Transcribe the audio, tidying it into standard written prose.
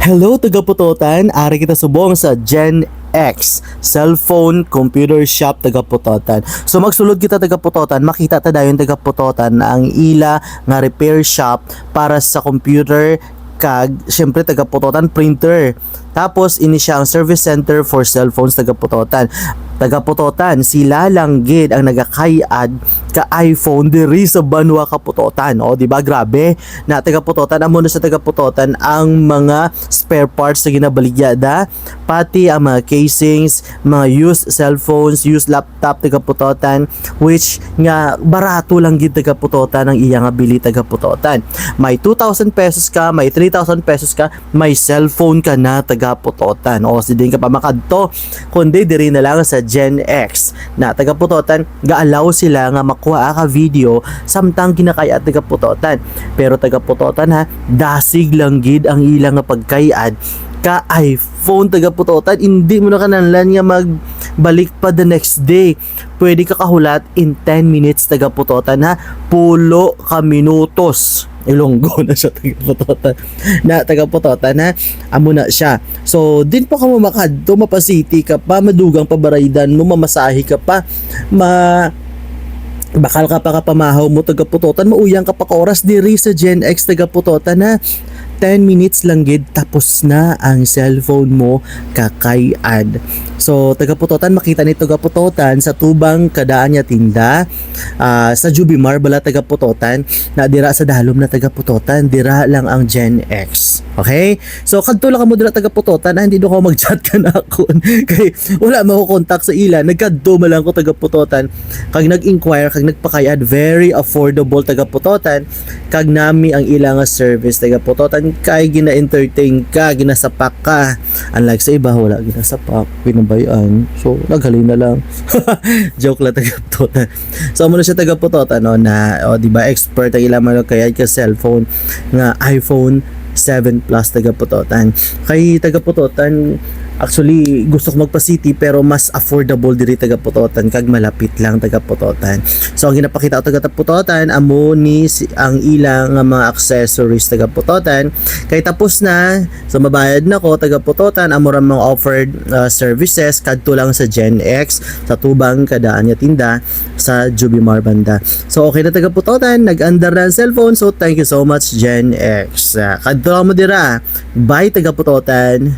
Hello taga-Putotan, ari kita subong sa Gen X Cellphone Computer Shop taga-Putotan. So magsulod kita taga-Putotan, makita ta dayon taga-Putotan na ang ila nga repair shop para sa computer kag syempre taga-Putotan printer. Tapos ini siya ang service center for cellphones taga-Putotan. Taga-Putotan, sila lang gid ang nagakayad ka iPhone diri sa Banwa Kaputotan. O di ba grabe na taga-Putotan amo na sa taga-Putotan ang mga spare parts na ginabaligyada, pati ang mga casings, mga used cellphones, used laptop taga-Putotan, which nga barato lang gid taga-Putotan ang iya nga bili taga-Putotan. May 2,000 pesos ka, may 3,000 pesos ka, may cellphone ka na taga-Putotan. O si din ka pa makadto kundi diri na lang sa Gen X na taga-Putotan, gaalaw sila nga makuha ka video samtang ginakaya taga-Putotan. Pero taga-Putotan ha, dasig lang gid ang ilang nga pagkayad ka iPhone taga-Putotan. Hindi mo na kanahanglan nga magbalik pa the next day. Pwede ka kahulat in 10 minutes taga-Putotan ha, pulo ka minutos. Ilonggo na siya taga-Putotan. Na taga-Putotan ha, amo na siya. So din pa ka mo makadto, mapasiti ka pa, madugang pabaraydan mo, mamasahe ka pa, bakal ka pa kapamahaw mo taga-Putotan, mauyang ka pa ka oras diri sa Gen X taga-Putotan ha. 10 minutes lang gid tapos na ang cellphone mo kakayad. So taga-Putotan, makita ni taga-Putotan sa tubang kadaan niya tinda, sa Jubimar bala taga-Putotan, na dira sa dalom na taga-Putotan, dira lang ang Gen X. Okay? So kadto lang kamo dira taga-Putotan, hindi do ko mag-chat ka na ako kay wala mo ko contact sa ila, nagkadto man lang ko taga-Putotan kag nag-inquire kag nagpakayad, very affordable taga-Putotan kag nami ang ilang service taga-Putotan kay gina-entertain ka, ginasapak ka. Unlike sa iba, wala ginasapak, pinabayaan. So, naghalin na lang. Joke lang taga-Putotan. So, muna siya taga-Putotan, no, na, di ba, expert ang ilang mga kaya ka cellphone nga iPhone 7 Plus taga-Putotan. Kay taga-Putotan, actually gusto ko magpa-city pero mas affordable diri taga-Putotan kag malapit lang taga-Putotan. So ang ginapakita ko taga-Putotan amo ni ang ilang mga accessories taga-Putotan. Kay tapos na, so mabayad na ko taga-Putotan, amo ra mga offered services kadto lang sa Gen X sa tubang kadaan niya tinda sa Jubimar banda. So okay na taga-Putotan, nag-andar na ang cellphone. So thank you so much Gen X. Kadto mo dira. Bye taga-Putotan.